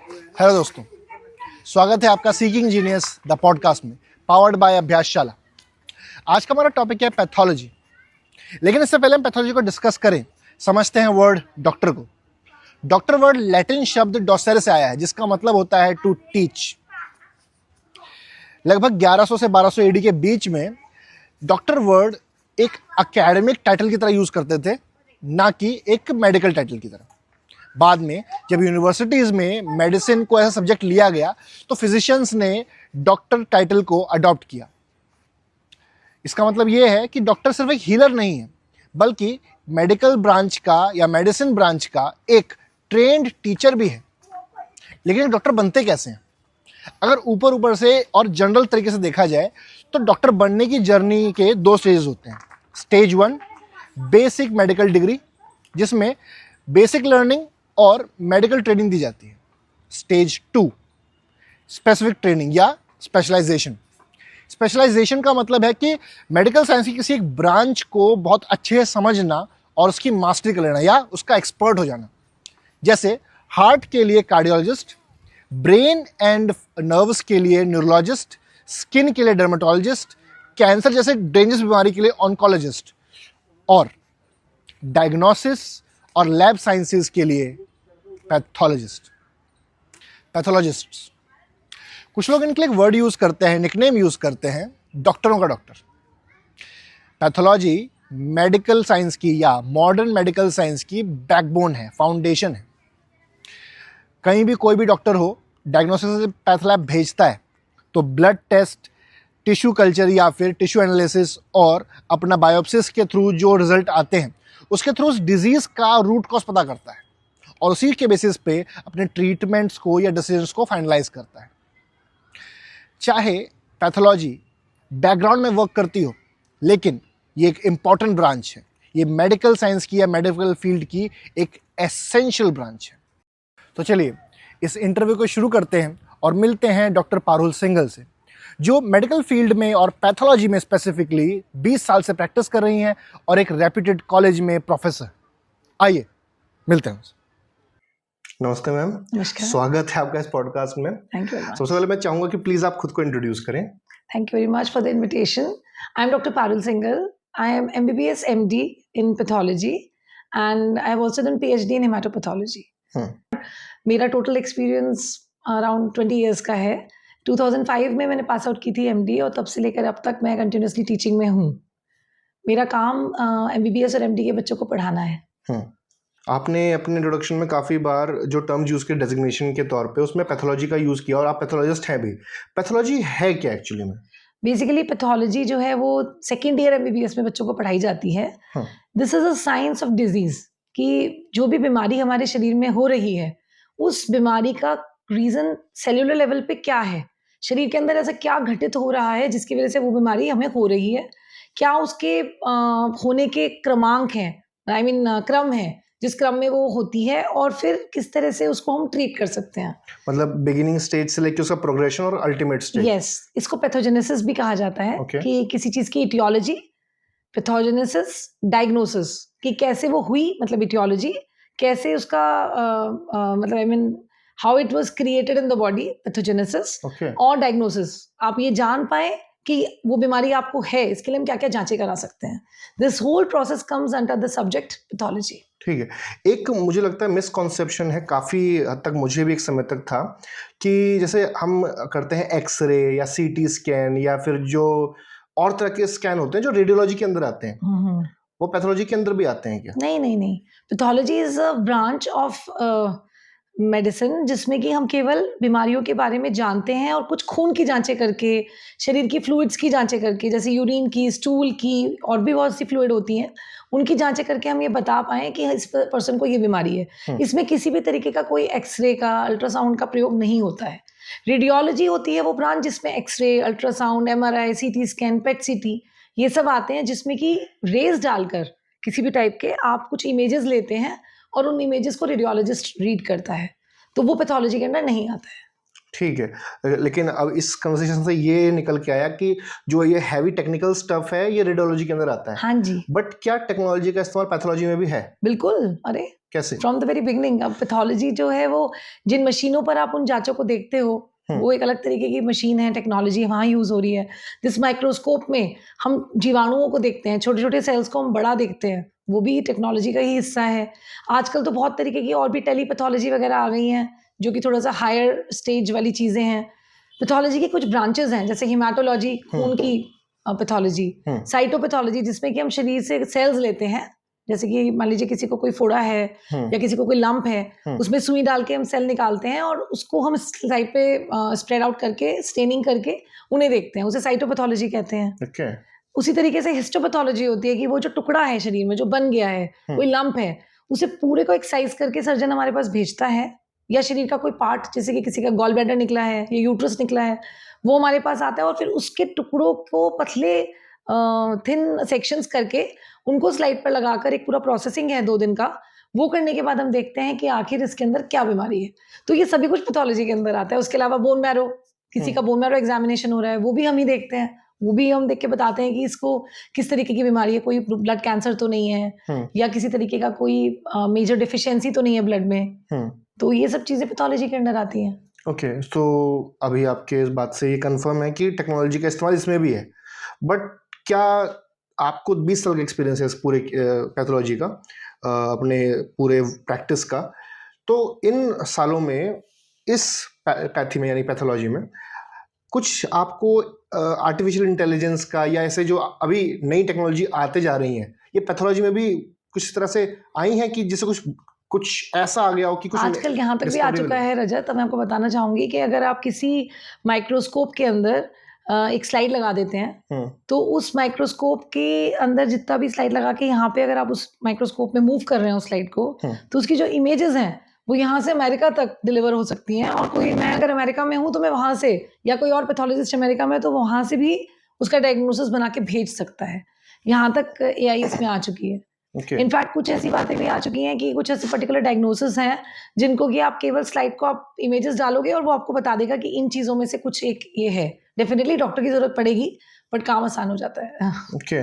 Hello दोस्तों, स्वागत है आपका सीकिंग जीनियस द पॉडकास्ट में, पावर्ड बाय अभ्यासशाला। आज का हमारा टॉपिक है पैथोलॉजी। लेकिन इससे पहले हम पैथोलॉजी को डिस्कस करें, समझते हैं वर्ड डॉक्टर को। डॉक्टर वर्ड लैटिन शब्द डॉसेरे से आया है, जिसका मतलब होता है टू टीच। लगभग 1100 से 1200 एडी के बीच में डॉक्टर वर्ड एक एकेडमिक टाइटल की तरह यूज करते थे, ना कि एक मेडिकल टाइटल की तरह। बाद में जब यूनिवर्सिटीज़ में मेडिसिन को ऐसा सब्जेक्ट लिया गया तो फिजिशियंस ने डॉक्टर टाइटल को अडॉप्ट किया। इसका मतलब ये है कि डॉक्टर सिर्फ एक हीलर नहीं है, बल्कि मेडिकल ब्रांच का या मेडिसिन ब्रांच का एक ट्रेंड टीचर भी है। लेकिन डॉक्टर बनते कैसे हैं? अगर ऊपर ऊपर से और जनरल तरीके से देखा जाए तो डॉक्टर बनने की जर्नी के 2 स्टेजेस होते हैं। स्टेज 1 बेसिक मेडिकल डिग्री, जिसमें बेसिक लर्निंग और मेडिकल ट्रेनिंग दी जाती है। स्टेज 2 स्पेसिफिक ट्रेनिंग या स्पेशलाइजेशन। स्पेशलाइजेशन का मतलब है कि मेडिकल साइंस की किसी एक ब्रांच को बहुत अच्छे से समझना और उसकी मास्टरी कर लेना या उसका एक्सपर्ट हो जाना। जैसे हार्ट के लिए कार्डियोलॉजिस्ट, ब्रेन एंड नर्व्स के लिए न्यूरोलॉजिस्ट, स्किन के लिए डर्मेटोलॉजिस्ट, कैंसर जैसे डेंजरस बीमारी के लिए ऑन्कोलॉजिस्ट, और डायग्नोसिस और लैब साइंसेज के लिए पैथोलॉजिस्ट। कुछ लोग इनके लिए एक वर्ड यूज करते हैं, निकनेम यूज करते हैं, डॉक्टरों का डॉक्टर। पैथोलॉजी मेडिकल साइंस की या मॉडर्न मेडिकल साइंस की बैकबोन है, फाउंडेशन है। कहीं भी कोई भी डॉक्टर हो, डायग्नोसिस से पैथ लैब भेजता है तो ब्लड टेस्ट, टिश्यू कल्चर या फिर टिश्यू एनालिसिस और अपना बायोप्सिस के थ्रू जो रिजल्ट आते हैं उसके थ्रू उस डिजीज का रूट कॉज पता करता है और उसी के बेसिस पे अपने ट्रीटमेंट्स को या डिसीजंस को फाइनलाइज करता है। चाहे पैथोलॉजी बैकग्राउंड में वर्क करती हो, लेकिन ये एक इंपॉर्टेंट ब्रांच है। ये मेडिकल साइंस की या मेडिकल फील्ड की एक एसेंशियल ब्रांच है। तो चलिए इस इंटरव्यू को शुरू करते हैं और मिलते हैं डॉक्टर पारुल सिंघल से, जो मेडिकल फील्ड में और पैथोलॉजी में स्पेसिफिकली 20 साल से प्रैक्टिस कर रही हैं और एक रेप्यूटेड कॉलेज में प्रोफेसर। आइए मिलते हैं। नमस्ते मैम। नमस्कार। स्वागत है आपका इस पॉडकास्ट में। Thank you very much. सबसे पहले मैं चाहूंगा कि प्लीज आप खुद को इंट्रोड्यूस करें। Thank you very much for the invitation. I am Dr. Parul Singhal. I am MBBS MD in pathology and I have also done PhD in hematopathology. मेरा टोटल एक्सपीरियंस अराउंड 20 इयर्स का है। 2005 में मैंने pass out की थी MD और तब से लेकर अब तक मैं कंटिन्यूसली टीचिंग में हूँ। मेरा काम MBBS और MD के बच्चों को पढ़ाना है। आपने अपने इंट्रोडक्शन में काफ़ी बार जो टर्म्स यूज़ किए डेजिग्नेशन के तौर पे, उसमें पैथोलॉजी का यूज़ किया और आप पैथोलॉजिस्ट हैं भी। पैथोलॉजी है क्या एक्चुअली में? बेसिकली पैथोलॉजी जो है वो सेकेंड ईयर MBBS में बच्चों को पढ़ाई जाती है। This is a science of disease, कि जो भी बीमारी हमारे शरीर में हो रही है उस बीमारी का रीजन सेल्यूलर लेवल पे क्या है, शरीर के अंदर ऐसा क्या घटित हो रहा है जिसकी वजह से वो बीमारी हमें हो रही है, क्या उसके होने के क्रमांक हैं, क्रम है जिस क्रम में वो होती है, और फिर किस तरह से उसको हम ट्रीट कर सकते हैं। मतलब बिगिनिंग स्टेज से लेकर उसका प्रोग्रेशन और अल्टीमेट स्टेज। यस, इसको पैथोजेनेसिस भी कहा जाता है। कि किसी चीज की इटियोलॉजी, पैथोजेनेसिस, डायग्नोसिस, कि कैसे वो हुई, मतलब इटियोलॉजी, कैसे उसका how it was created in the body, pathogenesis, और डायग्नोसिस, आप ये जान पाए कि वो बीमारी आपको है, इसके लिए हम क्या क्या जांचें करा सकते हैं। This whole process comes under the subject pathology. ठीक है। एक मुझे लगता है मिसकॉन्सेप्शन है, काफ़ी हद तक मुझे भी एक समय तक था, कि जैसे हम करते हैं एक्सरे या CT स्कैन या फिर जो और तरह के स्कैन होते हैं जो रेडियोलॉजी के अंदर आते हैं, वो पैथोलॉजी के अंदर भी आते हैं क्या? नहीं। Pathology is a branch of medicine जिसमें कि हम केवल बीमारियों के बारे में जानते हैं और कुछ खून की जांचें करके, शरीर की फ्लूइड्स की जांचें करके, जैसे यूरिन की, स्टूल की, और भी बहुत सी फ्लूइड होती हैं, उनकी जांचें करके हम ये बता पाएं कि इस पर्सन को ये बीमारी है। इसमें किसी भी तरीके का कोई एक्सरे का, अल्ट्रासाउंड का प्रयोग नहीं होता है। रेडियोलॉजी होती है वो ब्रांच जिसमें X ray, ultrasound, MRI, CT scan, PET CT ये सब आते हैं, जिसमें कि रेज डालकर किसी भी टाइप के आप कुछ इमेजेस लेते हैं और उन इमेजेस को रेडियोलॉजिस्ट रीड करता है, तो वो पैथोलॉजी के अंदर नहीं आता है। ठीक है, लेकिन अब इस कन्वर्सेशन से ये निकल के आया कि जो ये हैवी टेक्निकल स्टफ है ये रेडियोलॉजी के अंदर आता है। हाँ जी। बट क्या टेक्नोलॉजी का इस्तेमाल पैथोलॉजी में भी है? बिल्कुल। अरे कैसे? From the very beginning. अब पैथोलॉजी जो है वो जिन मशीनों पर आप उन जांचों को देखते हो वो एक अलग तरीके की मशीन है, टेक्नोलॉजी वहाँ यूज हो रही है। जिस माइक्रोस्कोप में हम जीवाणुओं को देखते हैं, छोटे छोटे सेल्स को हम बड़ा देखते हैं, वो भी टेक्नोलॉजी का ही हिस्सा है। आजकल तो बहुत तरीके की और भी टेलीपैथोलॉजी वगैरह आ गई हैं जो कि थोड़ा सा हायर स्टेज वाली चीज़ें हैं। पैथोलॉजी के कुछ ब्रांचेस हैं जैसे हिमाटोलॉजी, खून की पैथोलॉजी, साइटोपैथोलॉजी जिसमें कि हम शरीर से सेल्स लेते हैं, जैसे कि मान लीजिए किसी को कोई फोड़ा है या किसी को कोई लंप है, उसमें सुई डाल के हम सेल निकालते हैं और उसको हम साइड पे स्प्रेड आउट करके स्टेनिंग करके उन्हें देखते हैं, उसे साइटोपैथोलॉजी कहते हैं। Okay. उसी तरीके से हिस्टोपैथोलॉजी होती है कि वो जो टुकड़ा है शरीर में जो बन गया है, कोई लंप है, उसे पूरे को एक्सरसाइज करके सर्जन हमारे पास भेजता है, या शरीर का कोई पार्ट जैसे कि किसी का गॉल ब्लैडर निकला है या यूट्रस निकला है, वो हमारे पास आता है और फिर उसके टुकड़ों को पतले थिन सेक्शंस करके उनको स्लाइड पर लगाकर एक पूरा प्रोसेसिंग है 2 दिन का, वो करने के बाद हम देखते हैं कि आखिर इसके अंदर क्या बीमारी है। तो ये सभी कुछ पैथोलॉजी के अंदर आता है। उसके अलावा बोन मैरो, किसी का बोन मैरो एग्जामिनेशन हो रहा है, वो भी हम ही देखते हैं, वो भी हम देख के बताते हैं कि इसको किस तरीके की बीमारी है, कोई ब्लड कैंसर तो नहीं है या किसी तरीके का कोई मेजर डिफिशियंसी तो नहीं है ब्लड में। तो ये सब चीज़ें पैथोलॉजी के अंदर आती हैं। ओके, तो अभी आपके इस बात से ये कंफर्म है कि टेक्नोलॉजी का इस्तेमाल इसमें भी है, बट क्या आपको 20 साल का एक्सपीरियंस है इस पूरे पैथोलॉजी का, अपने पूरे प्रैक्टिस का, तो इन सालों में इस पैथी में यानी पैथोलॉजी में कुछ आपको आर्टिफिशियल इंटेलिजेंस का या ऐसे जो अभी नई टेक्नोलॉजी आते जा रही हैं, ये पैथोलॉजी में भी कुछ तरह से आई हैं कि जिससे कुछ ऐसा आ गया हो कि कुछ आजकल यहाँ तक भी आ चुका है रजत। तो मैं आपको बताना चाहूँगी कि अगर आप किसी माइक्रोस्कोप के अंदर एक स्लाइड लगा देते हैं, तो उस माइक्रोस्कोप के अंदर जितना भी स्लाइड लगा के यहाँ पे अगर आप उस माइक्रोस्कोप में मूव कर रहे हैं उस स्लाइड को, तो उसकी जो इमेजेस हैं वो यहाँ से अमेरिका तक डिलीवर हो सकती हैं। और कोई, मैं अगर अमेरिका में हूँ तो मैं वहाँ से, या कोई और पैथोलॉजिस्ट अमेरिका में, तो वहाँ से भी उसका डायग्नोसिस बना के भेज सकता है। यहाँ तक AI इसमें आ चुकी है। इनफैक्ट कुछ ऐसी बातें भी आ चुकी हैं कि कुछ ऐसे पर्टिकुलर डायग्नोसिस हैं जिनको कि आप केवल स्लाइड को आप इमेजेस डालोगे और वो आपको बता देगा कि इन चीज़ों में से कुछ एक ये है। डेफिनेटली डॉक्टर की ज़रूरत पड़ेगी, बट काम आसान हो जाता है। ओके,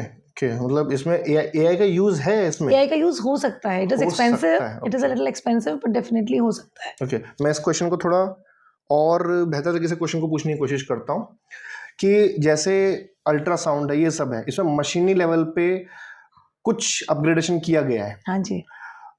मतलब इसमें AI का यूज है, इसमें AI का यूज हो सकता है। It is expensive, it is a little expensive, but definitely हो सकता है। ओके, मैं इस क्वेश्चन को थोड़ा और बेहतर तरीके से क्वेश्चन को पूछने की कोशिश करता हूँ कि जैसे अल्ट्रासाउंड है, ये सब है, इसमें मशीनी लेवल पे कुछ अपग्रेडेशन किया गया है। हाँ जी।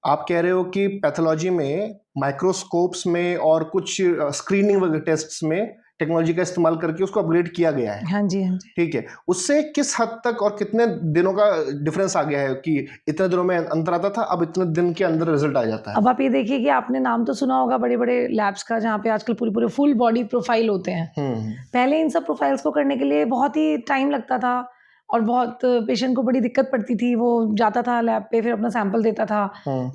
आप कह रहे हो कि पैथोलॉजी में माइक्रोस्कोप्स में और कुछ स्क्रीनिंग वगैरह टेस्ट्स में टेक्नोलॉजी का इस्तेमाल करके उसको अपग्रेड किया गया है। हाँ जी, हाँ जी। ठीक है, उससे किस हद तक और कितने दिनों का डिफरेंस आ गया है कि इतने दिनों में अंतर आता था, अब इतने दिन के अंदर रिजल्ट आ जाता है? अब आप ये देखिए कि आपने नाम तो सुना होगा बड़े बड़े लैब्स का, जहाँ पे आजकल पूरे पूरे फुल बॉडी प्रोफाइल होते हैं। पहले इन सब प्रोफाइल्स को करने के लिए बहुत ही टाइम लगता था और बहुत पेशेंट को बड़ी दिक्कत पड़ती थी। वो जाता था लैब पे, फिर अपना सैंपल देता था,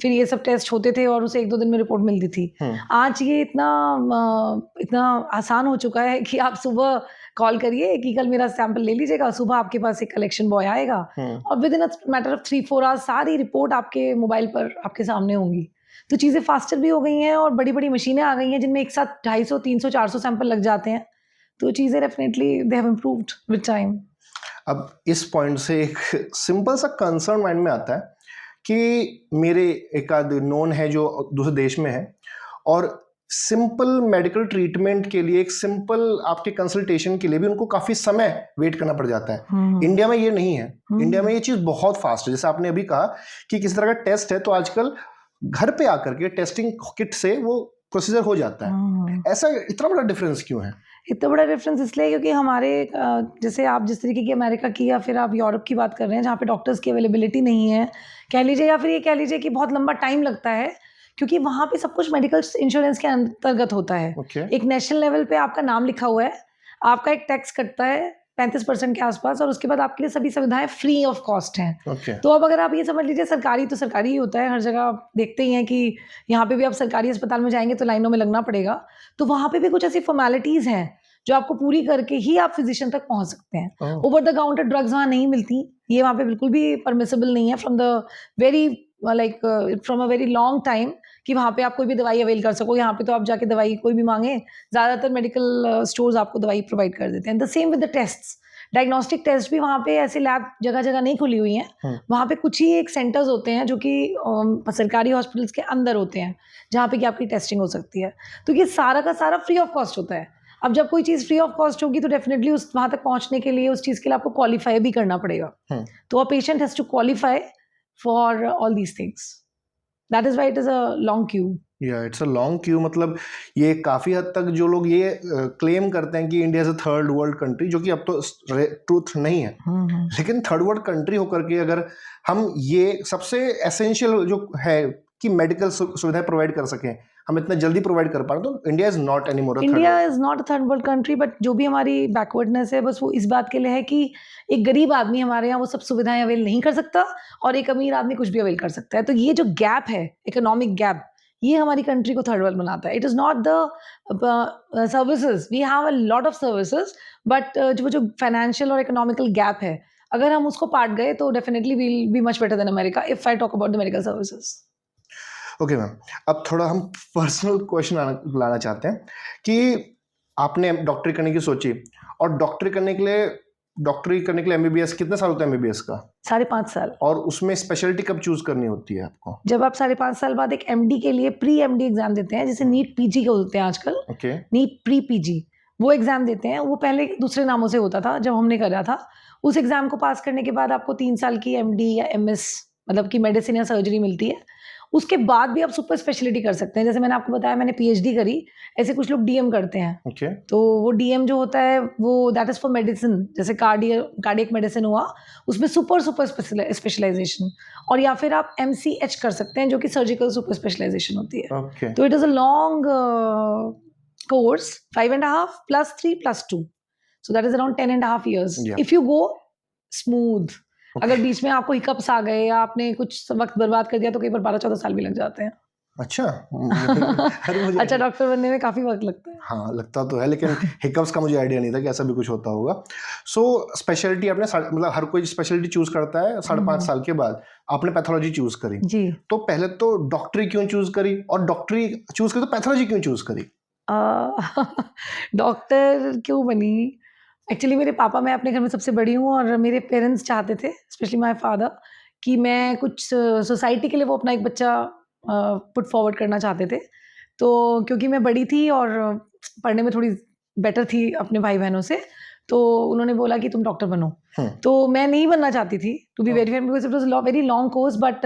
फिर ये सब टेस्ट होते थे और उसे 1-2 दिन में रिपोर्ट मिलती थी। आज ये इतना आसान हो चुका है कि आप सुबह कॉल करिए कि कल मेरा सैंपल ले लीजिएगा, सुबह आपके पास एक कलेक्शन बॉय आएगा और with in a matter of 3-4 hours सारी रिपोर्ट आपके मोबाइल पर आपके सामने होंगी। तो चीज़ें फास्टर भी हो गई हैं और बड़ी बड़ी मशीनें आ गई हैं जिनमें एक साथ 250, 300, 400 सैंपल लग जाते हैं। तो चीज़ें definitely they have improved with time. अब इस पॉइंट से एक सिंपल सा कंसर्न माइंड में आता है कि मेरे एक आध नोन है जो दूसरे देश में है और सिंपल मेडिकल ट्रीटमेंट के लिए, एक सिंपल आपके कंसल्टेशन के लिए भी उनको काफ़ी समय वेट करना पड़ जाता है। इंडिया में ये नहीं है। इंडिया में ये चीज़ बहुत फास्ट है। जैसे आपने अभी कहा कि किस तरह का टेस्ट है, तो आजकल घर पे आकर के टेस्टिंग किट से वो प्रोसीजर हो जाता है। ऐसा इतना बड़ा डिफरेंस क्यों है? इतना बड़ा डिफरेंस इसलिए क्योंकि हमारे जैसे आप जिस तरीके की अमेरिका की या फिर आप यूरोप की बात कर रहे हैं जहाँ पे डॉक्टर्स की अवेलेबिलिटी नहीं है कह लीजिए, या फिर ये कह लीजिए कि बहुत लंबा टाइम लगता है, क्योंकि वहाँ पे सब कुछ मेडिकल इंश्योरेंस के अंतर्गत होता है। एक नेशनल लेवल पे आपका नाम लिखा हुआ है, आपका एक टैक्स कटता है 35% के आसपास, और उसके बाद आपके लिए सभी सुविधाएं फ्री ऑफ कॉस्ट हैं। तो अब अगर आप ये समझ लीजिए सरकारी तो सरकारी ही होता है, हर जगह आप देखते ही हैं कि यहाँ पे भी आप सरकारी अस्पताल में जाएंगे तो लाइनों में लगना पड़ेगा। तो वहाँ पे भी कुछ ऐसी फॉर्मेलिटीज़ हैं जो आपको पूरी करके ही आप फिजिशियन तक पहुँच सकते हैं। ओवर द काउंटर ड्रग्स वहाँ नहीं मिलती, ये वहाँ पे बिल्कुल भी परमिसिबल नहीं है from the very from a very long time कि वहाँ पे आप कोई भी दवाई अवेल कर सको। यहाँ पे तो आप जाके दवाई कोई भी मांगे, ज़्यादातर मेडिकल स्टोर्स आपको दवाई प्रोवाइड कर देते हैं। The same with the tests. Diagnostic test भी वहाँ पे ऐसे लैब जगह जगह नहीं खुली हुई हैं। वहाँ पे कुछ ही एक सेंटर्स होते हैं जो कि सरकारी हॉस्पिटल्स के अंदर होते हैं, जहाँ पे कि आपकी टेस्टिंग हो सकती है। तो ये सारा का सारा फ्री ऑफ कॉस्ट होता है। अब जब कोई चीज़ फ्री ऑफ कॉस्ट होगी तो डेफिनेटली उस वहाँ तक पहुँचने के लिए उस चीज़ के लिए आपको क्वालिफाई भी करना पड़ेगा। तो a patient has to qualify for all these things. That is why it is a long queue. या इट्स अ लॉन्ग क्यू। मतलब ये काफ़ी हद तक जो लोग ये क्लेम करते हैं कि India is a third world country, जो कि अब तो ट्रूथ नहीं है, लेकिन थर्ड वर्ल्ड कंट्री होकर के अगर हम ये सबसे एसेंशियल जो है कि मेडिकल सुविधाएं प्रोवाइड कर सकें, हम इतना जल्दी प्रोवाइड कर पा रहे, तो India is not any more India is not a third world country, but जो भी हमारी बैकवर्डनेस है बस वो इस बात के लिए है कि एक गरीब आदमी हमारे यहाँ वो सब सुविधाएं अवेल नहीं कर सकता और एक अमीर आदमी कुछ भी अवेल कर सकता है। तो ये जो गैप है, इकोनॉमिक गैप, ये हमारी कंट्री को थर्ड वर्ल्ड बनाता है। It is not the services, we have a lot of services, but जो फाइनेंशियल और इकोनॉमिकल गैप है, अगर हम उसको पाट गए तो definitely will be much better than America if I talk about the medical services. Okay ma'am, अब थोड़ा हम पर्सनल क्वेश्चन लाना चाहते हैं कि आपने डॉक्टरी करने की सोची, और डॉक्टरी करने के लिए एमबीबीएस कितने साल होता है एमबीबीएस का? 5.5 साल। और उसमें स्पेशलिटी कब चूज करनी होती है आपको? जब आप 5.5 साल बाद एक एमडी के लिए प्री एमडी एग्जाम देते हैं, जिसे नीट पीजी के होते हैं आजकल, ओके। नीट प्री पीजी, वो एग्जाम देते हैं। वो पहले दूसरे नामों से होता था जब हमने करा था। उस एग्जाम को पास करने के बाद आपको 3 साल की एमडी या एमएस मतलब कि मेडिसिन या सर्जरी मिलती है। उसके बाद भी आप सुपर स्पेशलिटी कर सकते हैं। जैसे मैंने आपको बताया मैंने पीएचडी करी, ऐसे कुछ लोग डीएम करते हैं। ओके। तो वो डीएम जो होता है वो दैट इज फॉर मेडिसिन, जैसे कार्डियक मेडिसिन हुआ, उसमें सुपर स्पेशलाइजेशन। और या फिर आप एमसीएच कर सकते हैं जो कि सर्जिकल सुपर स्पेशलाइजेशन होती है। ओके। तो it is a long course, 5.5 + 3 + 2, so that is around 10.5 years. Yeah. If you go smooth. अगर बीच में आपको हिकअप्स आ गए या आपने कुछ वक्त बर्बाद कर दिया तो कई बार 12-14 साल भी लग जाते हैं। अच्छा। अच्छा, डॉक्टर बनने में काफी वक्त लगता है। हाँ, लगता तो है, लेकिन हिकअप्स का मुझे आइडिया नहीं था कि ऐसा भी कुछ होता होगा। सो स्पेशलिटी आपने मतलब हर कोई स्पेशलिटी चूज करता है 5.5 साल के बाद। आपने पैथोलॉजी चूज करी जी। तो पहले तो डॉक्टरी क्यों चूज करी, और डॉक्टरी चूज करी तो पैथोलॉजी क्यों चूज करी? डॉक्टर क्यों बनी? एक्चुअली मेरे पापा, मैं अपने घर में सबसे बड़ी हूँ और मेरे पेरेंट्स चाहते थे, स्पेशली माय फादर, कि मैं कुछ सोसाइटी के लिए वो अपना एक बच्चा पुट फॉरवर्ड करना चाहते थे। तो क्योंकि मैं बड़ी थी और पढ़ने में थोड़ी बेटर थी अपने भाई बहनों से, तो उन्होंने बोला कि तुम डॉक्टर बनो। तो मैं नहीं बनना चाहती थी, to be very because it was very long course, but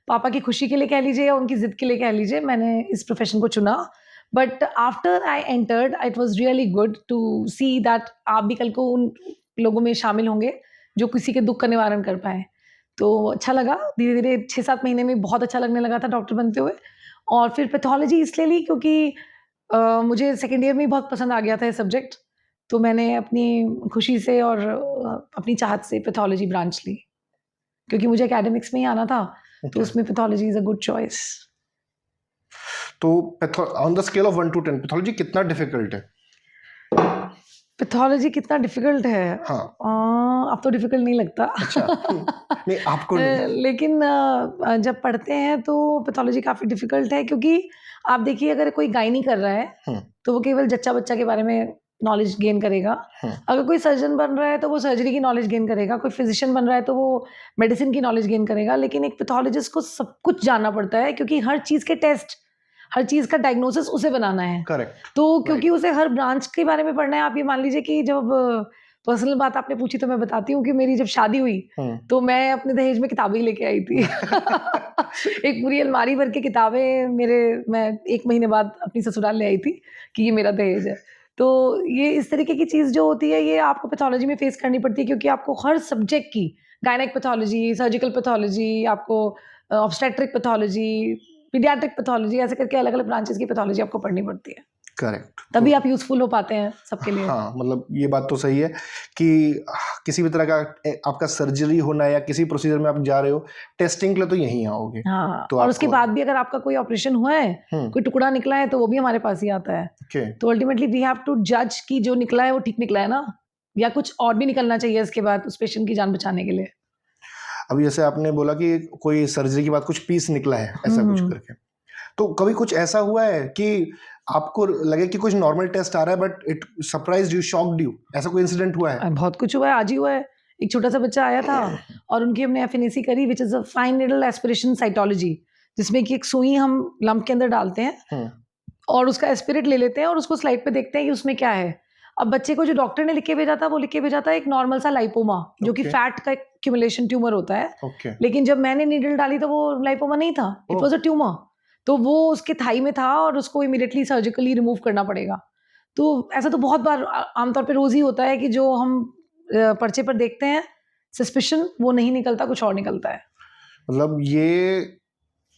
पापा की खुशी के लिए कह लीजिए या उनकी जिद के लिए कह लीजिए, मैंने इस प्रोफेशन को चुना। But after I entered it was really good to see that आप भी कल को उन लोगों में शामिल होंगे जो किसी के दुख का निवारण कर पाए। तो अच्छा लगा, धीरे धीरे 6-7 महीने में बहुत अच्छा लगने लगा था डॉक्टर बनते हुए। और फिर पैथोलॉजी इसलिए ली क्योंकि मुझे सेकेंड ईयर में बहुत पसंद आ गया था ये सब्जेक्ट, तो मैंने अपनी खुशी से और अपनी चाहत से पैथोलॉजी ब्रांच ली, क्योंकि मुझे एकेडमिक्स में ही आना था। तो उसमें pathology is a good choice. तो on the scale of 1 to 10 pathology कितना डिफिकल्ट है? पैथोलॉजी कितना डिफिकल्ट है? हाँ। अब तो डिफिकल्ट नहीं लगता। अच्छा। नहीं, आपको नहीं। लेकिन जब पढ़ते हैं तो पैथोलॉजी काफ़ी डिफिकल्ट है, क्योंकि आप देखिए अगर कोई गायनी कर रहा है तो वो केवल जच्चा बच्चा के बारे में नॉलेज गेन करेगा। अगर कोई सर्जन बन रहा है तो वो सर्जरी की नॉलेज गेन करेगा, कोई फिजिशियन बन रहा है तो वो मेडिसिन की नॉलेज गेन करेगा। लेकिन एक पैथोलॉजिस्ट को सब कुछ जानना पड़ता है, क्योंकि हर चीज़ के टेस्ट, हर चीज़ का डायग्नोसिस उसे बनाना है। करेक्ट। तो क्योंकि उसे हर ब्रांच के बारे में पढ़ना है। आप ये मान लीजिए कि जब पर्सनल बात आपने पूछी तो मैं बताती हूँ कि मेरी जब शादी हुई तो मैं अपने दहेज में किताबें लेके आई थी। एक पूरी अलमारी भर के किताबें मैं 1 महीने बाद अपनी ससुराल ले आई थी कि ये मेरा दहेज है। तो ये इस तरीके की चीज़ जो होती है ये आपको पैथोलॉजी में फेस करनी पड़ती है, क्योंकि आपको हर सब्जेक्ट की, गायनेक पैथोलॉजी, सर्जिकल पैथोलॉजी, आपको ऑब्स्टेट्रिक पैथोलॉजी, पीडियाट्रिक पैथोलॉजी, ऐसे करके अलग अलग ब्रांचेस की पैथोलॉजी आपको पढ़नी पड़ती है। करेक्ट। तभी आप यूजफुल हो पाते हैं सबके लिए। हाँ, मतलब ये बात तो सही है कि किसी भी तरह का आपका सर्जरी होना या किसी प्रोसीजर में आप जा रहे हो, टेस्टिंग के लिए तो यहीं आओगे। हाँ, तो और उसके बाद भी अगर आपका कोई ऑपरेशन हुआ है, कोई टुकड़ा निकला है, तो वो भी हमारे पास ही आता है। तो अल्टीमेटली वी हैव टू जज कि जो निकला है वो ठीक निकला है ना, या कुछ और भी निकलना चाहिए इसके बाद उस पेशेंट की जान बचाने के लिए। अभी जैसे आपने बोला कि कोई सर्जरी के बाद कुछ पीस निकला है, ऐसा कुछ करके, तो कभी कुछ ऐसा हुआ है कि आपको लगे कि कुछ नॉर्मल टेस्ट आ रहा है but it surprised you, shocked you, ऐसा कोई इंसिडेंट हुआ है? बहुत कुछ हुआ है, आज ही हुआ है। एक छोटा सा बच्चा आया था और उनकी हमने एफएनएसी करी, which is a fine needle aspiration cytology, जिसमें कि एक सुई हम लंप के अंदर डालते हैं और उसका एस्पिरेट ले लेते हैं और उसको स्लाइड पे देखते हैं कि उसमें क्या है। अब बच्चे को जो डॉक्टर ने लिख के भेजा था वो लिख के भेजा था एक नॉर्मल सा लाइपोमा, जो कि Okay. फैट का एक्यूमुलेशन ट्यूमर होता है। ओके। लेकिन जब मैंने नीडल डाली तो वो लाइपोमा नहीं था, it Oh. Was a tumour. तो वो उसके थाई में था और उसको इमीडिएटली सर्जिकली रिमूव करना पड़ेगा। तो ऐसा तो बहुत बार आमतौर पे रोज ही होता है कि जो हम पर्चे पर देखते हैं सस्पिशन, वो नहीं निकलता, कुछ और निकलता है। मतलब ये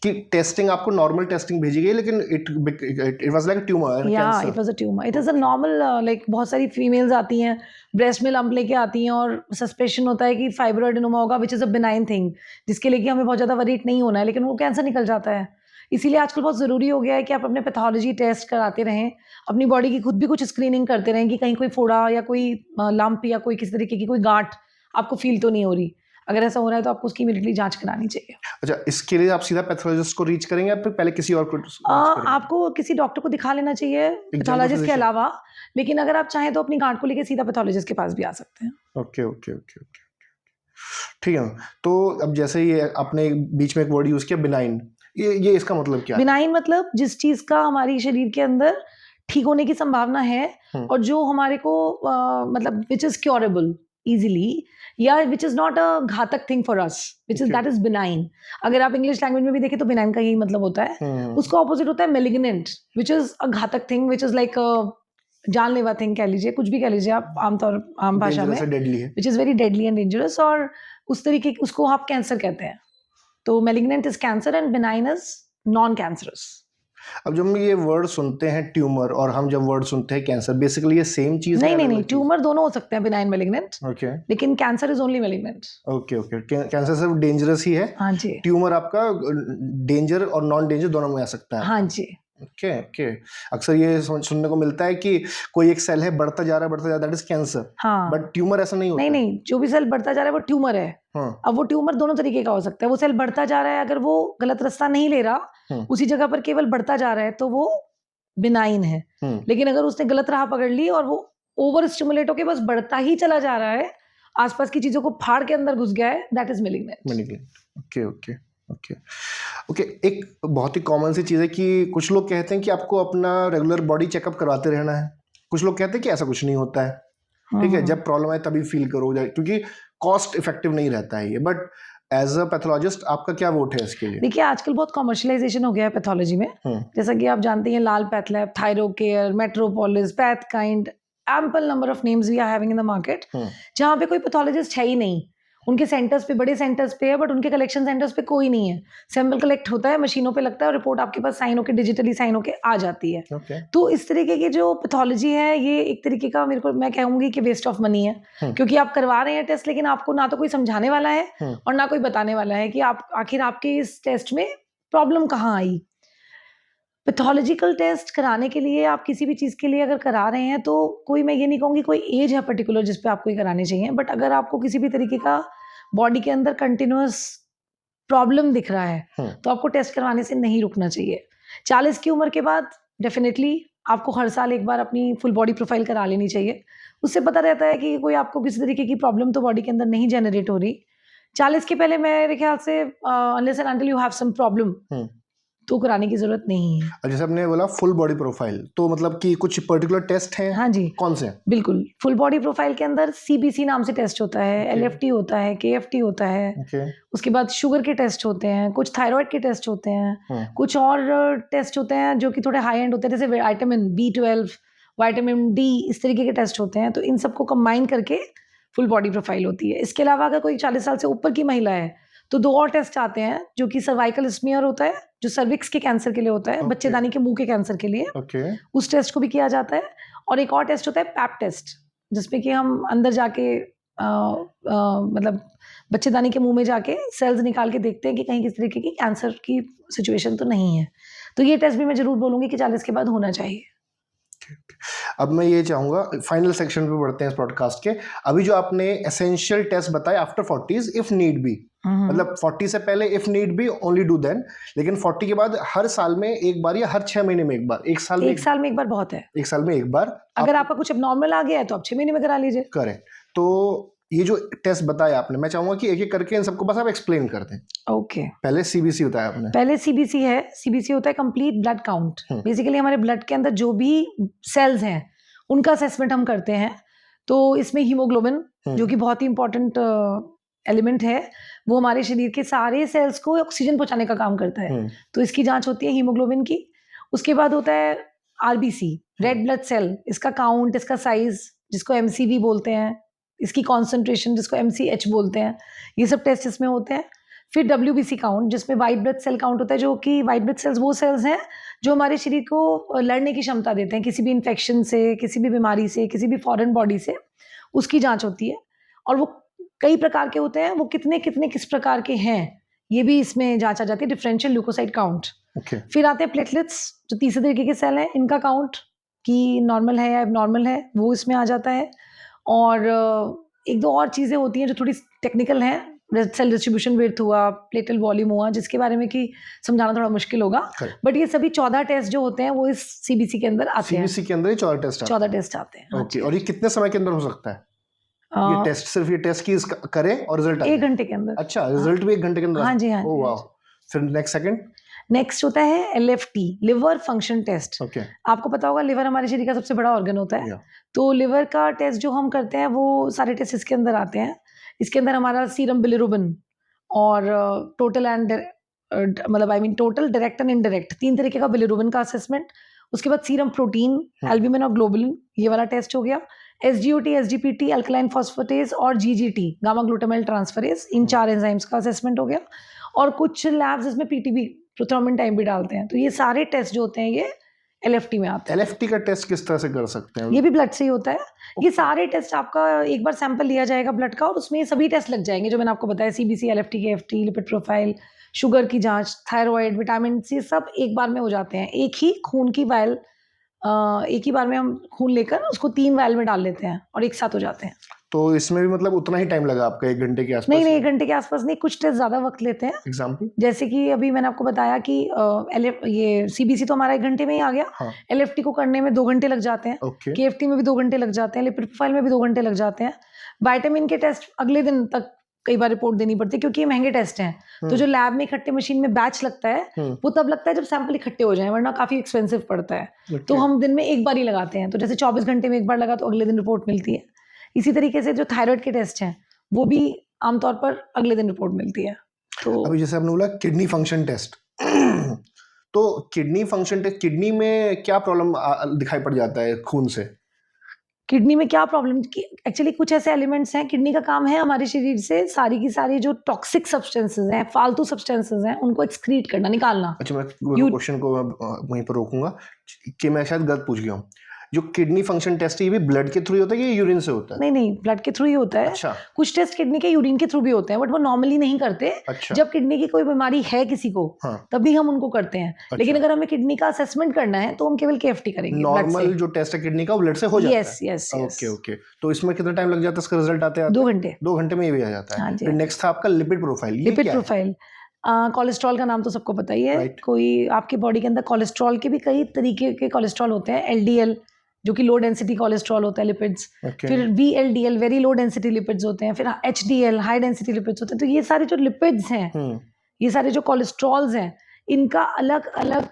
कि टेस्टिंग आपको नॉर्मल टेस्टिंग भेजी गई लेकिन इट वाज लाइक ट्यूमर, या cancer. It was a tumour, it is a normal, like बहुत सारी फीमेल्स आती हैं ब्रेस्ट में लंप लेके आती हैं और सस्पेशन होता है कि फाइब्रॉइड एडोमा होगा, which is a benign thing, जिसके लिए कि हमें बहुत ज़्यादा वरीड नहीं होना है, लेकिन वो कैंसर निकल जाता है। इसीलिए आजकल बहुत ज़रूरी हो गया है कि आप अपने पैथोलॉजी टेस्ट कराते रहें, अपनी बॉडी की खुद भी कुछ स्क्रीनिंग करते रहें कि कहीं कोई फोड़ा या कोई लंप या कोई किसी तरीके की कोई गांठ आपको फील तो नहीं हो रही। अगर ऐसा हो रहा है तो आपको उसकी इमीडिएटली जांच करानी चाहिए। अच्छा, इसके लिए आप सीधा पैथोलॉजिस्ट को रीच करेंगे या फिर पहले किसी और को reach करेंगे? आपको किसी डॉक्टर को दिखा लेना चाहिए पैथोलॉजिस्ट के physician। अलावा, लेकिन अगर आप चाहें तो अपनी गांठ को लेके सीधा पैथोलॉजिस्ट के पास भी आ सकते हैं। ओके ओके ओके ओके, ठीक है। तो अब जैसे ये आपने बीच में एक वर्ड यूज किया बिनाइन, ये इसका मतलब क्या है? बिनाइन मतलब जिस चीज का हमारी शरीर के अंदर ठीक होने की संभावना है और जो हमारे को मतलब विच इज क्योरेबल इजीली, या विच इज नॉट अ घातक thing for us, which is Okay. That is benign. अगर आप इंग्लिश लैंग्वेज में भी देखें तो बिनाइन का यही मतलब होता है। उसका ऑपोजिट होता है मेलिग्नेंट, विच इज अ घातक थिंग, विच इज लाइक जानलेवा थिंग कह लीजिए, कुछ भी कह लीजिए आप आम भाषा में, डेडली है। Which is very deadly and dangerous, और उस तरीके उसको आप कैंसर कहते हैं। तो malignant is cancer and benign is non cancerous. अब जब हम ये वर्ड सुनते हैं ट्यूमर और हम जब वर्ड सुनते हैं कैंसर, बेसिकली ये सेम चीज है? नहीं, ट्यूमर दोनों हो सकते हैं, बिनाइन मेलिग्नेंट, ओके लेकिन cancer is only malignant. Okay okay, cancer सिर्फ डेंजरस ही है, हाँ जी, ट्यूमर आपका डेंजर और नॉन डेंजर दोनों में आ सकता है। हाँ जी। Okay okay. अक्सर ये सुनने को मिलता है कि कोई एक सेल है बढ़ता जा रहा है, दैट इज कैंसर, हाँ, बट ट्यूमर ऐसा नहीं होता। नहीं, जो भी सेल बढ़ता जा रहा है वो ट्यूमर है। हाँ, अब वो ट्यूमर दोनों तरीके का हो सकता है। वो सेल बढ़ता जा रहा है, अगर वो गलत रास्ता नहीं ले रहा, उसी जगह पर केवल बढ़ता जा रहा है, तो वो बिनाइन है। लेकिन अगर उसने गलत राह पकड़ ली और वो ओवर स्टिमुलेट होकर बस बढ़ता ही चला जा रहा है, आसपास की चीजों को फाड़ के अंदर घुस गया है, that is malignant. Okay okay okay okay. एक बहुत ही कॉमन सी चीज़ है कि कुछ लोग कहते हैं कि आपको अपना रेगुलर बॉडी चेकअप करवाते रहना है, कुछ लोग कहते हैं कि ऐसा कुछ नहीं होता है, ठीक है, जब प्रॉब्लम आए तभी फील करो, क्योंकि कॉस्ट इफेक्टिव नहीं रहता है ये। बट एज अ पैथोलॉजिस्ट आपका क्या वोट है इसके लिए? देखिए, आजकल बहुत कमर्शियलाइजेशन हो गया है पैथोलॉजी में। जैसा कि आप जानते हैं, Lal path lab, Thyrocare, Metropolis, Pathkind, ample number of names we are having in the market, जहाँ पे कोई पैथोलॉजिस्ट है ही नहीं। उनके सेंटर्स पे, बड़े सेंटर्स पे है, बट उनके कलेक्शन सेंटर्स पे कोई नहीं है। सैंपल कलेक्ट होता है, मशीनों पे लगता है और रिपोर्ट आपके पास साइन होकर, डिजिटली साइन होकर आ जाती है। तो इस तरीके की जो पैथोलॉजी है, ये एक तरीके का मैं कहूंगी कि वेस्ट ऑफ मनी है, क्योंकि आप करवा रहे हैं टेस्ट, लेकिन आपको ना तो कोई समझाने वाला है और ना कोई बताने वाला है कि आप आखिर आपके इस टेस्ट में प्रॉब्लम कहाँ आई। पैथोलॉजिकल टेस्ट कराने के लिए, आप किसी भी चीज़ के लिए अगर करा रहे हैं, तो कोई, मैं ये नहीं कहूँगी कोई एज है पर्टिकुलर जिस पे आपको ये कराने चाहिए, बट अगर आपको किसी भी तरीके का बॉडी के अंदर कंटिन्यूअस प्रॉब्लम दिख रहा है, तो आपको टेस्ट करवाने से नहीं रुकना चाहिए। 40 की उम्र के बाद डेफिनेटली आपको हर साल एक बार अपनी फुल बॉडी प्रोफाइल करा लेनी चाहिए। उससे पता रहता है कि कोई आपको किसी तरीके की प्रॉब्लम तो बॉडी के अंदर नहीं जनरेट हो रही। 40 के पहले मेरे ख्याल से unless and until you have some problem, तो कराने की जरूरत नहीं है। और जैसे आपने बोला फुल बॉडी प्रोफाइल, तो मतलब कि कुछ पर्टिकुलर टेस्ट हैं? हाँ जी, कौन से? बिल्कुल। फुल बॉडी प्रोफाइल के अंदर CBC नाम से टेस्ट होता है, LFT होता है, KFT होता है, उसके बाद शुगर के टेस्ट होते हैं, कुछ थायराइड के टेस्ट होते हैं, कुछ और टेस्ट होते हैं जो कि थोड़े हाई एंड होते हैं, जैसे विटामिन B12, विटामिन D, इस तरीके के टेस्ट होते हैं। तो इन सबको कंबाइन करके फुल बॉडी प्रोफाइल होती है। इसके अलावा अगर कोई 40 साल से ऊपर की महिला है, तो 2 और टेस्ट आते हैं, जो कि सर्वाइकल स्मीयर होता है, जो सर्विक्स के कैंसर के लिए होता है, बच्चेदानी के मुंह के कैंसर के लिए, उस टेस्ट को भी किया जाता है। और एक और टेस्ट होता है पैप टेस्ट, जिसमें कि हम अंदर जाके मतलब बच्चेदानी के मुंह में जाके सेल्स निकाल के देखते हैं कि कहीं किस तरीके की कैंसर की सिचुएशन तो नहीं है। तो ये टेस्ट भी मैं जरूर बोलूँगी कि 40 के बाद होना चाहिए। अब मैं ये चाहूंगा फाइनल सेक्शन पे बढ़ते हैं इस पॉडकास्ट के। अभी जो आपने एसेंशियल टेस्ट बताए after 40s if need be, मतलब 40 से पहले if need be only do then, लेकिन 40 के बाद हर साल में एक बार या हर 6 महीने में एक बार, एक साल में एक बार बहुत है। एक साल में एक बार अगर आपका कुछ abnormal आ गया है तो आप 6 महीने में करा लीजिए। करें। तो ये जो टेस्ट बताया आपने, मैं चाहूंगा कि एक एक करके इन सबको बस आप एक्सप्लेन कर दें। ओके। पहले सीबीसी बताया आपने। पहले सीबीसी है, सीबीसी होता है कंप्लीट ब्लड काउंट। बेसिकली हमारे ब्लड के अंदर जो भी सेल्स हैं उनका असेसमेंट हम करते हैं। तो इसमें हीमोग्लोबिन जो कि बहुत ही इंपॉर्टेंट एलिमेंट है, वो हमारे शरीर के सारे सेल्स को ऑक्सीजन पहुंचाने का काम करता है। तो इसकी जांच होती है हीमोग्लोबिन की। उसके बाद होता है आरबीसी, रेड ब्लड सेल, इसका काउंट, इसका साइज जिसको एमसीवी बोलते हैं, इसकी कॉन्सेंट्रेशन जिसको एमसीएच बोलते हैं, ये सब टेस्ट इसमें होते हैं। फिर डब्ल्यूबीसी काउंट जिसमें वाइट ब्लड सेल काउंट होता है, जो कि वाइट ब्लड सेल्स वो सेल्स हैं जो हमारे शरीर को लड़ने की क्षमता देते हैं किसी भी इन्फेक्शन से, किसी भी बीमारी से, किसी भी फॉरेन बॉडी से, उसकी जांच होती है। और वो कई प्रकार के होते हैं, वो कितने कितने किस प्रकार के हैं ये भी इसमें जांचा जाती है, डिफरेंशियल ल्यूकोसाइट काउंट। फिर आते हैं प्लेटलेट्स जो तीसरे तरीके के सेल हैं, इनका काउंट कि नॉर्मल है या एबनॉर्मल है वो इसमें आ जाता है। और एक दो और चीज़ें होती हैं जो थोड़ी टेक्निकल हैं, सेल डिस्ट्रीब्यूशन विड्थ हुआ, प्लेटल वॉल्यूम हुआ, जिसके बारे में कि समझाना थोड़ा मुश्किल होगा। बट ये सभी 14 टेस्ट जो होते हैं वो इस सीबीसी के अंदर आते हैं। सीबीसी के अंदर 14 टेस्ट आते हैं। ओके। और ये कितने समय के अंदर हो सकता है ये टेस्ट? सिर्फ ये टेस्ट की करें और रिजल्ट 1 घंटे के अंदर। अच्छा, रिजल्ट भी 1 घंटे के अंदर? हाँ जी, हाँ। ओह वाह। फिर नेक्स्ट होता है एलएफटी, लिवर फंक्शन टेस्ट। आपको पता होगा लिवर हमारे शरीर का सबसे बड़ा ऑर्गन होता है। तो लिवर का टेस्ट जो हम करते हैं वो सारे टेस्ट इसके अंदर आते हैं। इसके अंदर हमारा सीरम बिलिरुबिन और total and total, direct and indirect, 3 तरीके का बिलिरुबिन का असेसमेंट। उसके बाद सीरम प्रोटीन, एल्ब्यूमिन और ग्लोबुलिन, ये वाला टेस्ट हो गया। एसजीओटी, एसजीपीटी, अल्कलाइन फॉस्फेटेज और जीजीटी, गामा ग्लूटामाइल ट्रांसफरेज, इन 4 एंजाइम्स का असेसमेंट हो गया। और कुछ लैब्स इसमें पीटीबी, प्रोथ्रोम्बिन टाइम भी डालते हैं। तो ये सारे टेस्ट जो होते हैं ये एलएफटी में आते हैं। एलएफटी का टेस्ट किस तरह से कर सकते हैं? ये भी ब्लड से ही होता है। ये सारे टेस्ट आपका एक बार सैंपल लिया जाएगा ब्लड का और उसमें ये सभी टेस्ट लग जाएंगे जो मैंने आपको बताया, CBC, LFT, KFT, lipid profile, sugar की जांच, थायराइड, विटामिन सी, सब एक बार में हो जाते हैं। एक ही खून की वायल, एक ही बार में हम खून लेकर उसको 3 वायल में डाल लेते हैं और एक साथ हो जाते हैं। तो इसमें भी मतलब उतना ही टाइम लगा आपका, 1 घंटे के आसपास? नहीं, 1 घंटे के आसपास नहीं, कुछ टेस्ट ज्यादा वक्त लेते हैं। एग्जाम्पल? जैसे कि अभी मैंने आपको बताया कि ये सीबीसी तो हमारा 1 घंटे में ही आ गया। हाँ। एलएफटी को करने में 2 घंटे लग जाते हैं। केएफटी में भी 2 घंटे लग जाते हैं। लिपिड प्रोफाइल में भी 2 घंटे लग जाते हैं। विटामिन के टेस्ट अगले दिन तक कई बार रिपोर्ट देनी पड़ती है क्योंकि ये महंगे टेस्ट हैं। तो जो लैब में इकट्ठे मशीन में बैच लगता है वो तब लगता है जब सैंपल इकट्ठे हो जाए, वरना काफी एक्सपेंसिव पड़ता है। तो हम दिन में एक बार ही लगाते हैं। तो जैसे 24 घंटे में एक बार लगा तो अगले दिन रिपोर्ट मिलती है। इसी तरीके से जो थायराइड के टेस्ट हैं वो भी आमतौर पर अगले दिन रिपोर्ट मिलती है। तो अभी जैसे आपने बोला किडनी फंक्शन टेस्ट तो किडनी फंक्शन टेस्ट, किडनी में क्या प्रॉब्लम दिखाई पड़ जाता है खून से? किडनी में क्या प्रॉब्लम? एक्चुअली कुछ ऐसे एलिमेंट्स हैं, किडनी का काम है हमारे शरीर से सारी की सारी जो टॉक्सिक सब्सटेंसेस हैं, फालतू सब्सटेंसेस हैं, उनको एक्सक्रीट करना, निकालना। अच्छा, मैं क्वेश्चन को वहीं पर रोकूंगा कि मैं शायद गलत पूछ गया हूँ। जो किडनी फंक्शन टेस्ट है ये भी ब्लड के थ्रू होता है कि यूरिन से होता है? नहीं, ब्लड के थ्रू ही होता है। अच्छा। कुछ टेस्ट किडनी के यूरिन के थ्रू भी होते हैं, बट वो नॉर्मली नहीं करते। अच्छा। जब किडनी की कोई बीमारी है किसी को, हाँ, तभी हम उनको करते हैं। अच्छा। लेकिन अगर हमें किडनी का असेसमेंट करना है तो हम केवल केएफटी करेंगे। नॉर्मल जो टेस्ट है किडनी का, ब्लड से हो जाता है। यस। ओके। तो इसमें कितना टाइम लग जाता है इसका रिजल्ट आते? 2 घंटे। 2 घंटे में ये भी आ जाता है। फिर नेक्स्ट था आपका lipid profile. Lipid profile, cholesterol का नाम तो सबको पता ही है। कोई आपके बॉडी के अंदर कोलेस्ट्रॉल के भी कई तरीके के कोलेस्ट्रॉल होते हैं। एलडीएल जो कि लो डेंसिटी कोलेस्ट्रॉल होता है, लिपिड्स। फिर VLDL, very low density lipids होते हैं। फिर एचडीएल, हाई डेंसिटी लिपिड्स होते हैं। तो ये सारे जो लिपिड्स हैं, ये सारे जो कोलेस्ट्रॉल्स हैं, इनका अलग अलग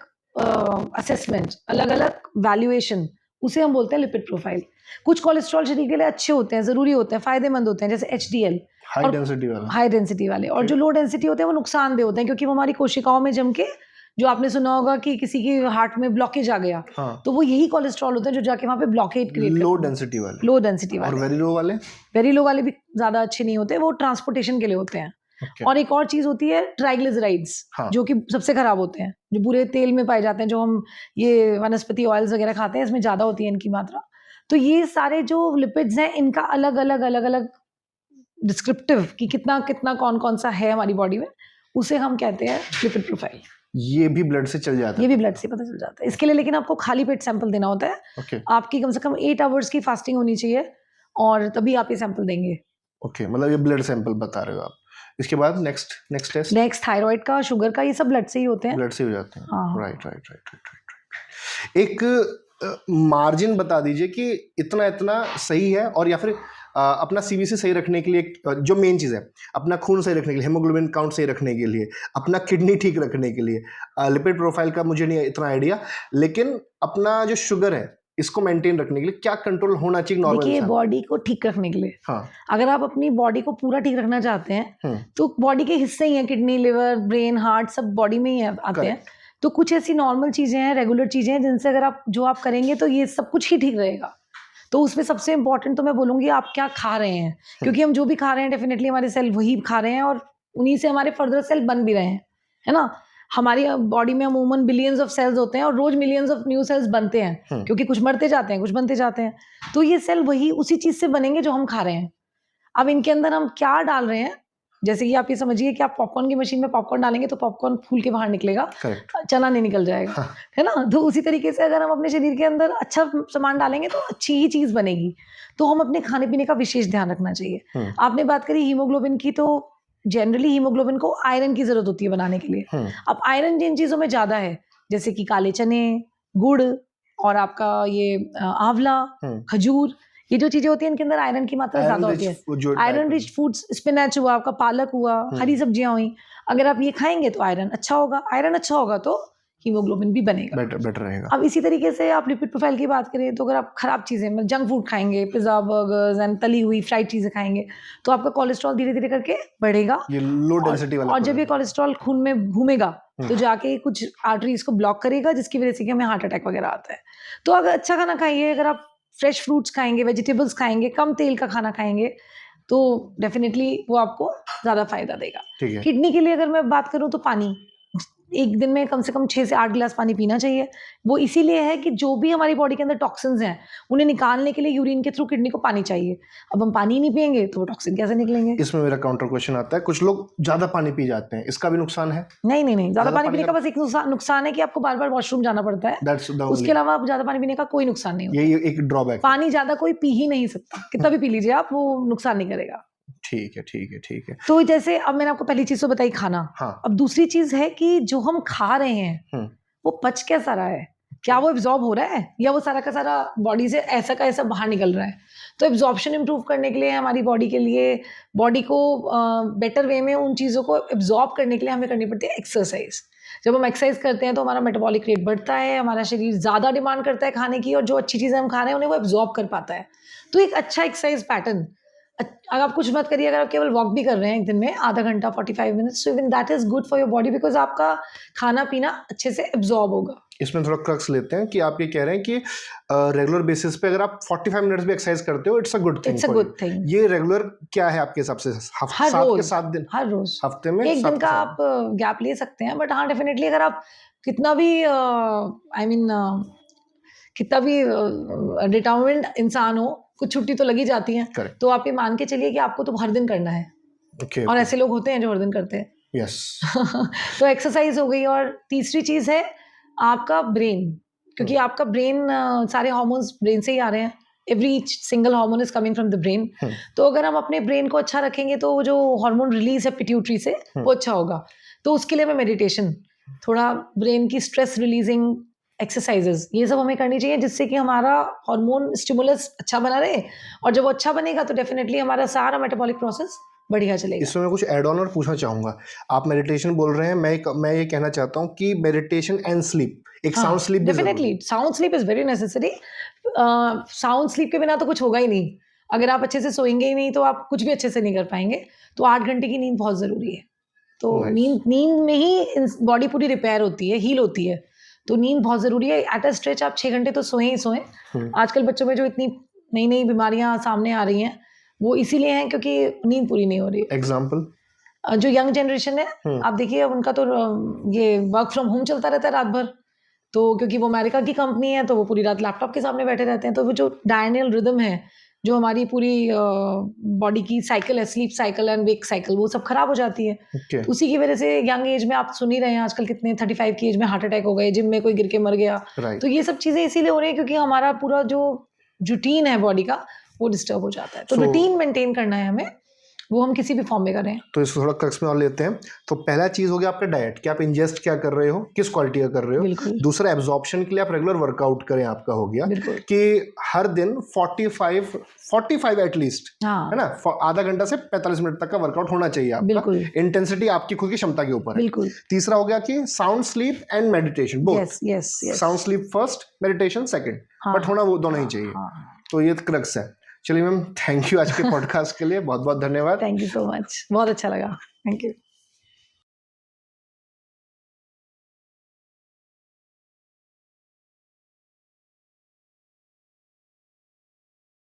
असेसमेंट, अलग अलग वैल्यूएशन, उसे हम बोलते हैं लिपिड प्रोफाइल। कुछ कोलेस्ट्रॉल शरीर के लिए अच्छे होते हैं, जरूरी होते हैं, फायदेमंद होते हैं, जैसे एचडीएल, हाई डेंसिटी वाले। और जो लो डेंसिटी होते हैं वो नुकसानदेह होते हैं क्योंकि वो हमारी कोशिकाओं में जम के, जो आपने सुना होगा कि किसी की हार्ट में ब्लॉकेज आ गया, हाँ, तो वो यही कोलेस्ट्रॉल होते हैं जो जाके वहाँ पे ब्लॉकेज क्रिएट करते हैं। लो डेंसिटी वाले। और वेरी लो वाले भी ज्यादा अच्छे नहीं होते, वो ट्रांसपोर्टेशन के लिए होते हैं। और एक और चीज होती है ट्राइग्लिसराइड्स, हाँ, जो कि सबसे खराब होते हैं, जो बुरे तेल में पाए जाते हैं, जो हम ये वनस्पति ऑयल्स वगैरह खाते हैं, इसमें ज्यादा होती है इनकी मात्रा। तो ये सारे जो लिपिड्स हैं, इनका अलग अलग डिस्क्रिप्टिव कि कितना कितना कौन कौन सा है हमारी बॉडी में, उसे हम कहते हैं लिपिड प्रोफाइल। ये भी ब्लड से चल जाता ये है? भी ब्लड से पता चल जाता है। इसके लिए लेकिन आपको खाली पेट सैंपल देना होता है। ओके आपकी कम से कम 8 आवर्स की फास्टिंग होनी चाहिए और तभी आप ये सैंपल देंगे। ओके, मतलब ये ब्लड सैंपल बता रहे हो आप। इसके बाद नेक्स्ट टेस्ट नेक्स्ट थायराइड का, शुगर का, ये सब ब्लड से ही होते हैं। ब्लड से हो जाते हैं। हाँ। Right right right right right. एक मार्जिन बता दीजिए कि इतना इतना सही है, और या फिर अपना सीबीसी सही रखने के लिए जो मेन चीज़ है, अपना खून सही रखने के लिए, हेमोग्लोबिन काउंट सही रखने के लिए, अपना किडनी ठीक रखने के लिए, लिपिड प्रोफाइल का मुझे नहीं इतना आइडिया, लेकिन अपना जो शुगर है इसको मेंटेन रखने के लिए क्या कंट्रोल होना चाहिए नॉर्मल देखिए, इंसान? बॉडी को ठीक रखने के लिए, हाँ। अगर आप अपनी बॉडी को पूरा ठीक रखना चाहते हैं तो बॉडी के हिस्से ही हैं, किडनी, लिवर, ब्रेन, हार्ट, सब बॉडी में ही आते हैं। तो कुछ ऐसी नॉर्मल चीजें हैं, रेगुलर चीजें हैं, जिनसे अगर आप करेंगे तो ये सब कुछ ही ठीक रहेगा। तो उसमें सबसे इंपॉर्टेंट तो मैं बोलूंगी आप क्या खा रहे हैं, क्योंकि हम जो भी खा रहे हैं डेफिनेटली हमारे सेल वही खा रहे हैं और उन्हीं से हमारे फर्दर सेल बन भी रहे हैं, है ना। हमारी बॉडी में अमूमन बिलियंस ऑफ सेल्स होते हैं और रोज मिलियंस ऑफ न्यू सेल्स बनते हैं, क्योंकि कुछ मरते जाते हैं, कुछ बनते जाते हैं। तो ये सेल वही उसी चीज से बनेंगे जो हम खा रहे हैं। अब इनके अंदर हम क्या डाल रहे हैं, जैसे कि आप ये समझिए कि आप पॉपकॉर्न की मशीन में पॉपकॉर्न डालेंगे तो पॉपकॉर्न फूल के बाहर निकलेगा, चना नहीं निकल जाएगा। हाँ। है ना। तो उसी तरीके से अगर हम अपने शरीर के अंदर अच्छा सामान डालेंगे तो अच्छी ही चीज बनेगी। तो हम अपने खाने पीने का विशेष ध्यान रखना चाहिए। आपने बात करी हीमोग्लोबिन की, तो जनरली हीमोग्लोबिन को आयरन की जरूरत होती है बनाने के लिए। अब आयरन जिन चीजों में ज्यादा है, जैसे कि काले चने, गुड़ और आपका ये आंवला, खजूर, ये जो चीजें होती हैं इनके अंदर आयरन की मात्रा ज्यादा होती है। आयरन रिच फूड्स, स्पिनच हुआ, आपका पालक हुआ, हरी सब्जियां हुई, अगर आप ये खाएंगे तो आयरन अच्छा होगा। आयरन अच्छा होगा तो हीमोग्लोबिन भी बनेगा, बेटर रहेगा। अब इसी तरीके से आप लिपिड प्रोफाइल की बात करें तो अगर आप खराब चीजें मतलब जंक फूड खाएंगे, पिज्जा, बर्गर्स एंड तली हुई फ्राइड चीजें खाएंगे तो आपका कोलेस्ट्रॉल धीरे धीरे करके बढ़ेगा, ये लो डेंसिटी वाला। और जब ये कोलेस्ट्रॉल खून में घूमेगा तो जाके कुछ आर्टरीज को ब्लॉक करेगा, जिसकी वजह से कि हमें हार्ट अटैक वगैरह आता है। तो अगर अच्छा खाना खाइए, अगर आप फ्रेश फ्रूट्स खाएंगे, वेजिटेबल्स खाएंगे, कम तेल का खाना खाएंगे तो डेफिनेटली वो आपको ज्यादा फायदा देगा। किडनी के लिए अगर मैं बात करूं तो पानी, एक दिन में कम से कम 6 से 8 गिलास पानी पीना चाहिए। वो इसीलिए है कि जो भी हमारी बॉडी के अंदर टॉक्सिन्स हैं उन्हें निकालने के लिए यूरिन के थ्रू किडनी को पानी चाहिए। अब हम पानी नहीं पिएंगे तो वो टॉक्सिन कैसे निकलेंगे? इसमें मेरा काउंटर क्वेश्चन आता है, कुछ लोग ज्यादा पानी पी जाते हैं, इसका भी नुकसान है? नहीं, ज्यादा पानी पीने का बस एक नुकसान है कि आपको बार बार वॉशरूम जाना पड़ता है। उसके अलावा ज्यादा पानी पीने का कोई नुकसान नहीं होता। यही एक ड्रॉबैक। पानी ज्यादा कोई पी ही नहीं सकता, कितना भी पी लीजिए आप, वो नुकसान नहीं करेगा। ठीक है। तो जैसे अब मैंने आपको पहली चीज तो बताई, खाना। हाँ। अब दूसरी चीज है कि जो हम खा रहे हैं वो पच कैसा रहा है, क्या वो एब्जॉर्ब हो रहा है या वो सारा का सारा बॉडी से ऐसा का ऐसा बाहर निकल रहा है। तो एब्जॉर्प्शन इंप्रूव करने के लिए, हमारी बॉडी के लिए, बॉडी को बेटर वे में उन चीज़ों को एब्जॉर्ब करने के लिए हमें करनी पड़ती है एक्सरसाइज। जब हम एक्सरसाइज करते हैं तो हमारा मेटाबॉलिक रेट बढ़ता है, हमारा शरीर ज़्यादा डिमांड करता है खाने की, और जो अच्छी चीज़ें हम खा रहे हैं उन्हें वो एब्जॉर्ब कर पाता है। तो एक अच्छा एक्सरसाइज पैटर्न, अगर आप कुछ मत करिए, अगर आप केवल वॉक भी कर रहे हैं एक दिन में आधा घंटा 45 minutes, so even that is good for your body, because आपका खाना पीना अच्छे से एब्जॉर्ब होगा। इसमें थोड़ा क्रक्स लेते हैं कि आप ये कह रहे हैं कि रेगुलर बेसिस पे अगर आप 45 मिनट्स भी एक्सरसाइज करते हो, it's a good thing. It's a good thing. ये रेगुलर क्या है आपके हिसाब से? 7 के 7 दिन? हर रोज, हफ्ते में एक दिन का आप गैप ले सकते हैं, बट हाँ डेफिनेटली अगर आप कितना भी कितना भी डिटर्मिन्ड इंसान हो, कुछ छुट्टी तो लगी जाती है। Correct. तो आप ये मान के चलिए कि आपको तो हर दिन करना है। okay, और ऐसे लोग होते हैं जो हर दिन करते हैं। yes. तो एक्सरसाइज हो गई। और तीसरी चीज है आपका ब्रेन, क्योंकि आपका ब्रेन, सारे हार्मोन्स ब्रेन से ही आ रहे हैं। Every single hormone is coming from the brain. तो अगर हम अपने ब्रेन को अच्छा रखेंगे तो जो हार्मोन रिलीज है पिट्यूटरी से वो अच्छा होगा। तो उसके लिए मैं मेडिटेशन, थोड़ा ब्रेन की स्ट्रेस रिलीजिंग एक्सरसाइजेस, ये सब हमें करनी चाहिए, जिससे कि हमारा हार्मोन स्टिमुलस अच्छा बना रहे, और जब वो अच्छा बनेगा तो डेफिनेटली हमारा सारा मेटाबॉलिक प्रोसेस बढ़िया चलेगा। इसमें मैं कुछ एड ऑन और पूछना चाहूँगा। आप मेडिटेशन बोल रहे हैं, मैं ये कहना चाहता हूँ कि मेडिटेशन एंड स्लीप, एक sound sleep, definitely sound sleep is very necessary. Sound sleep के बिना तो कुछ होगा ही नहीं। अगर आप अच्छे से सोएंगे ही नहीं तो आप कुछ भी अच्छे से नहीं कर पाएंगे। तो 8 घंटे की नींद बहुत जरूरी है। तो नींद में ही बॉडी पूरी रिपेयर होती है, हील होती है। तो नींद बहुत जरूरी है। एट अ स्ट्रेच आप 6 घंटे तो सोएं ही सोएं। आजकल बच्चों में जो इतनी नई नई बीमारियां सामने आ रही हैं वो इसीलिए हैं क्योंकि नींद पूरी नहीं हो रही। एग्जाम्पल, जो यंग जनरेशन है, आप देखिए उनका तो ये वर्क फ्रॉम होम चलता रहता है रात भर। तो क्योंकि वो अमेरिका की कंपनी है तो वो पूरी रात लैपटॉप के सामने बैठे रहते हैं। तो वो जो डायनेल रिदम है, जो हमारी पूरी बॉडी की साइकिल है, sleep cycle and wake cycle, वो सब खराब हो जाती है। ओके, तो उसी की वजह से यंग एज में आप सुन ही रहे हैं आजकल कितने 35 की एज में हार्ट अटैक हो गए, जिम में कोई गिर के मर गया। राइट। तो ये सब चीज़ें इसीलिए हो रही है क्योंकि हमारा पूरा जो रूटीन है बॉडी का वो डिस्टर्ब हो जाता है। तो So- रूटीन मेंटेन करना है हमें, वो हम किसी भी फॉर्म में करें। तो इसको थोड़ा क्रक्स में और लेते हैं। तो पहला चीज हो गया आपका डाइट, कि आप इंजेस्ट क्या कर रहे हो, किस क्वालिटी का कर रहे हो। बिल्कुल। दूसरा एब्जॉर्प्शन के लिए आप रेगुलर वर्कआउट करें, आपका हो गया बिल्कुल। कि हर दिन 45 एटलीस्ट, हाँ, है ना, आधा घंटा से 45 मिनट तक का वर्कआउट होना चाहिए आपका। बिल्कुल। इंटेंसिटी आपकी खुद की क्षमता के ऊपर है। बिल्कुल। तीसरा हो गया कि sound sleep and meditation, both. Yes yes yes. Sound sleep first, meditation second, हाँ, बट होना वो दोनों ही चाहिए। हाँ। तो ये क्रक्स है। चलिए मैम, थैंक यू आज के पॉडकास्ट के लिए, बहुत बहुत धन्यवाद। थैंक यू सो मच, बहुत अच्छा लगा। Thank you.